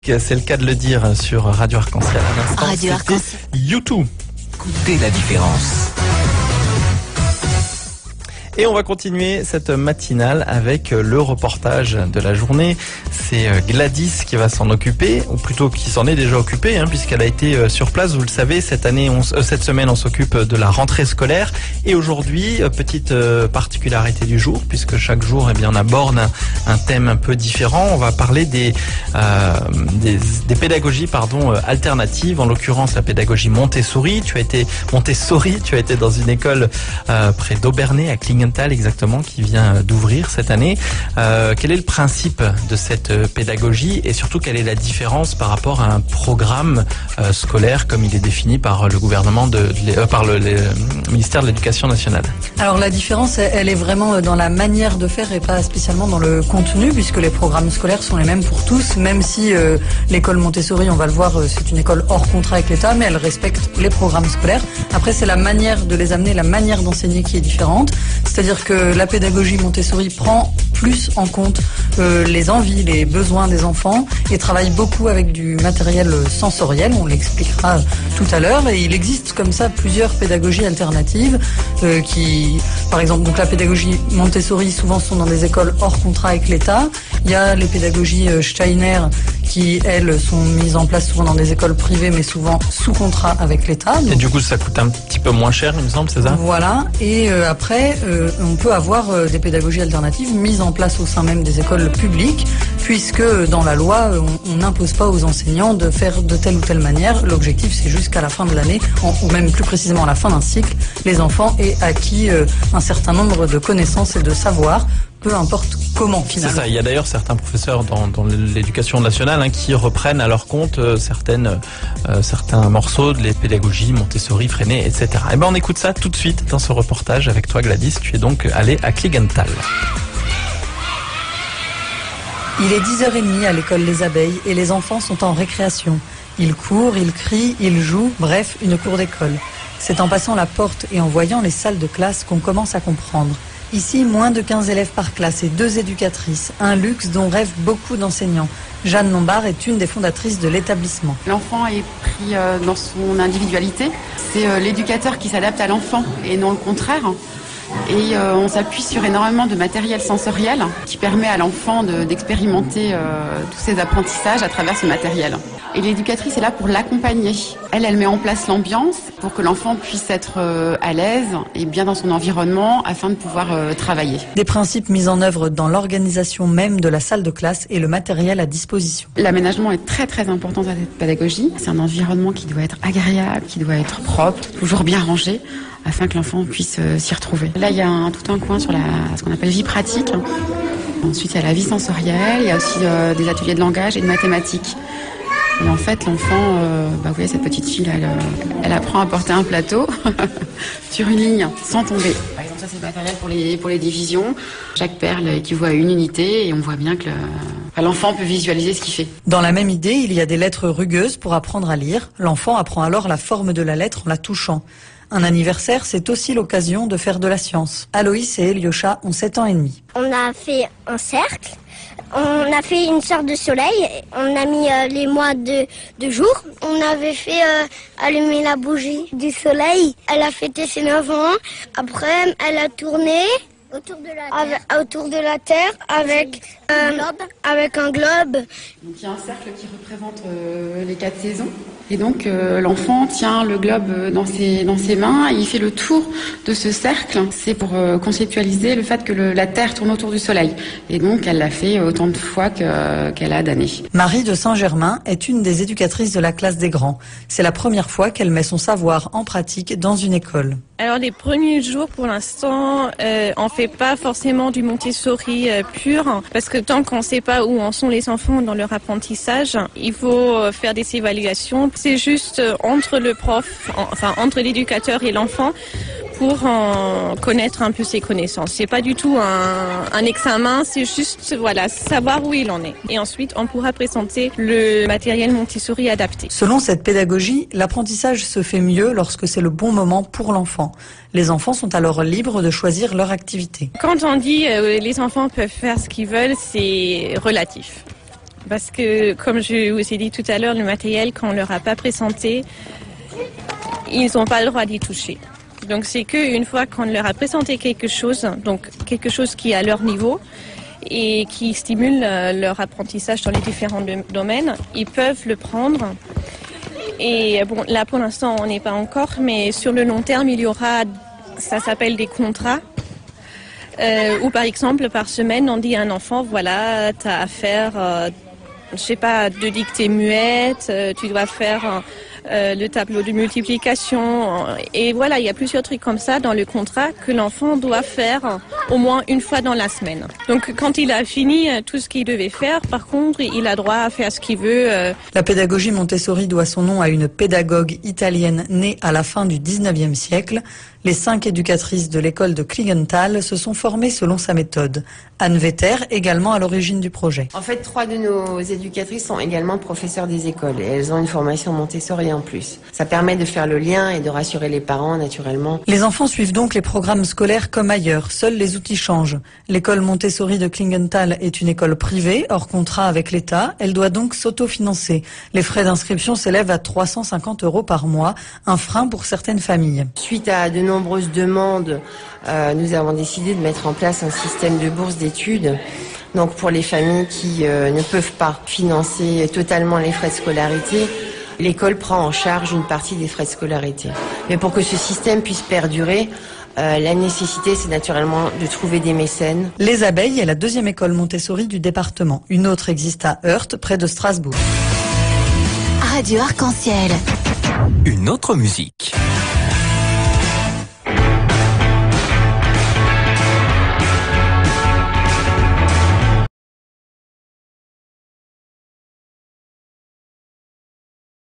C'est le cas de le dire sur Radio Arc-en-Ciel. À l'instant, Radio c'était Arc-en-Ciel. U2. Écoutez la différence. Et on va continuer cette matinale avec le reportage de la journée. C'est Gladys qui va s'en occuper, ou plutôt qui s'en est déjà occupée, puisqu'elle a été sur place. Vous le savez, cette semaine, on s'occupe de la rentrée scolaire. Et aujourd'hui, petite particularité du jour, puisque chaque jour, on aborde un thème un peu différent. On va parler des pédagogies, alternatives. En l'occurrence, la pédagogie Montessori. Tu as été dans une école près d'Aubernay, à Klingenthal exactement, qui vient d'ouvrir cette année. Quel est le principe de cette pédagogie et surtout quelle est la différence par rapport à un programme scolaire comme il est défini par le gouvernement par le ministère de l'Éducation nationale? Alors la différence, elle est vraiment dans la manière de faire et pas spécialement dans le contenu, puisque les programmes scolaires sont les mêmes pour tous, même si l'école Montessori, on va le voir, c'est une école hors contrat avec l'État, mais elle respecte les programmes scolaires. Après, c'est la manière de les amener, la manière d'enseigner qui est différente. C'est-à-dire que la pédagogie Montessori prend plus en compte les envies, les besoins des enfants et travaille beaucoup avec du matériel sensoriel, on l'expliquera tout à l'heure. Et il existe comme ça plusieurs pédagogies alternatives par exemple, donc la pédagogie Montessori souvent sont dans des écoles hors contrat avec l'État. Il y a les pédagogies Steiner qui, elles, sont mises en place souvent dans des écoles privées, mais souvent sous contrat avec l'État. Et du coup, ça coûte un petit peu moins cher, il me semble, c'est ça? Voilà. Et après, on peut avoir des pédagogies alternatives mises en place au sein même des écoles publiques, puisque dans la loi, on n'impose pas aux enseignants de faire de telle ou telle manière. L'objectif, c'est jusqu'à la fin de l'année, ou même plus précisément à la fin d'un cycle, les enfants aient acquis un certain nombre de connaissances et de savoirs, peu importe comment finalement. C'est ça, il y a d'ailleurs certains professeurs dans l'éducation nationale qui reprennent à leur compte certains morceaux de les pédagogies Montessori, Freinet, etc. Et on écoute ça tout de suite dans ce reportage avec toi Gladys, tu es donc allée à Klingenthal. Il est 10h30 à l'école Les Abeilles et les enfants sont en récréation. Ils courent, ils crient, ils jouent, bref, une cour d'école. C'est en passant la porte et en voyant les salles de classe qu'on commence à comprendre. Ici, moins de 15 élèves par classe et 2 éducatrices, un luxe dont rêvent beaucoup d'enseignants. Jeanne Lombard est une des fondatrices de l'établissement. L'enfant est pris dans son individualité. C'est l'éducateur qui s'adapte à l'enfant et non le contraire. Et on s'appuie sur énormément de matériel sensoriel qui permet à l'enfant d'expérimenter tous ses apprentissages à travers ce matériel. Et l'éducatrice est là pour l'accompagner. Elle met en place l'ambiance pour que l'enfant puisse être à l'aise et bien dans son environnement afin de pouvoir travailler. Des principes mis en œuvre dans l'organisation même de la salle de classe et le matériel à disposition. L'aménagement est très très important dans cette pédagogie. C'est un environnement qui doit être agréable, qui doit être propre, toujours bien rangé, afin que l'enfant puisse s'y retrouver. Là, il y a tout un coin sur ce qu'on appelle vie pratique. Ensuite, il y a la vie sensorielle, il y a aussi des ateliers de langage et de mathématiques. Et en fait, l'enfant, vous voyez, cette petite fille, elle apprend à porter un plateau sur une ligne sans tomber. Par exemple, ça, c'est le matériel pour les divisions. Chaque perle équivaut à une unité et on voit bien que l'enfant peut visualiser ce qu'il fait. Dans la même idée, il y a des lettres rugueuses pour apprendre à lire. L'enfant apprend alors la forme de la lettre en la touchant. Un anniversaire, c'est aussi l'occasion de faire de la science. Aloïs et Eliosha ont 7 ans et demi. On a fait un cercle, on a fait une sorte de soleil, on a mis les mois de jour. On avait fait allumer la bougie du soleil. Elle a fêté ses 9 ans. Après, elle a tourné autour de la Terre avec un globe. Donc, il y a un cercle qui représente les 4 saisons. Et donc l'enfant tient le globe dans ses mains et il fait le tour de ce cercle. C'est pour conceptualiser le fait que la Terre tourne autour du Soleil. Et donc elle l'a fait autant de fois qu'elle a d'années. Marie de Saint-Germain est une des éducatrices de la classe des grands. C'est la première fois qu'elle met son savoir en pratique dans une école. Alors les premiers jours, pour l'instant, on fait pas forcément du Montessori pur, parce que tant qu'on ne sait pas où en sont les enfants dans leur apprentissage, il faut faire des évaluations. C'est juste entre le prof, entre l'éducateur et l'enfant, pour en connaître un peu ses connaissances. C'est pas du tout un examen, c'est juste savoir où il en est. Et ensuite, on pourra présenter le matériel Montessori adapté. Selon cette pédagogie, l'apprentissage se fait mieux lorsque c'est le bon moment pour l'enfant. Les enfants sont alors libres de choisir leur activité. Quand on dit les enfants peuvent faire ce qu'ils veulent, c'est relatif. Parce que, comme je vous ai dit tout à l'heure, le matériel qu'on leur a pas présenté, ils n'ont pas le droit d'y toucher. Donc c'est qu'une fois qu'on leur a présenté quelque chose, donc quelque chose qui est à leur niveau et qui stimule leur apprentissage dans les différents domaines, ils peuvent le prendre. Et bon, là pour l'instant on n'est pas encore, mais sur le long terme il y aura, ça s'appelle des contrats, où par exemple par semaine on dit à un enfant, voilà, tu as à faire, je sais pas, 2 dictées muettes, tu dois faire le tableau de multiplication, et voilà, il y a plusieurs trucs comme ça dans le contrat que l'enfant doit faire au moins une fois dans la semaine. Donc quand il a fini tout ce qu'il devait faire, par contre, il a droit à faire ce qu'il veut. La pédagogie Montessori doit son nom à une pédagogue italienne née à la fin du 19e siècle. Les 5 éducatrices de l'école de Klingenthal se sont formées selon sa méthode. Anne Vetter, également à l'origine du projet. En fait, 3 de nos éducatrices sont également professeurs des écoles et elles ont une formation Montessori en plus. Ça permet de faire le lien et de rassurer les parents naturellement. Les enfants suivent donc les programmes scolaires comme ailleurs, seuls les outils changent. L'école Montessori de Klingenthal est une école privée, hors contrat avec l'État. Elle doit donc s'autofinancer. Les frais d'inscription s'élèvent à 350 € par mois, un frein pour certaines familles. Suite à de nombreuses demandes, nous avons décidé de mettre en place un système de bourse d'études. Donc pour les familles qui ne peuvent pas financer totalement les frais de scolarité, l'école prend en charge une partie des frais de scolarité. Mais pour que ce système puisse perdurer, la nécessité, c'est naturellement de trouver des mécènes. Les Abeilles est la 2e école Montessori du département. Une autre existe à Heurt, près de Strasbourg. Radio Arc-en-Ciel. Une autre musique.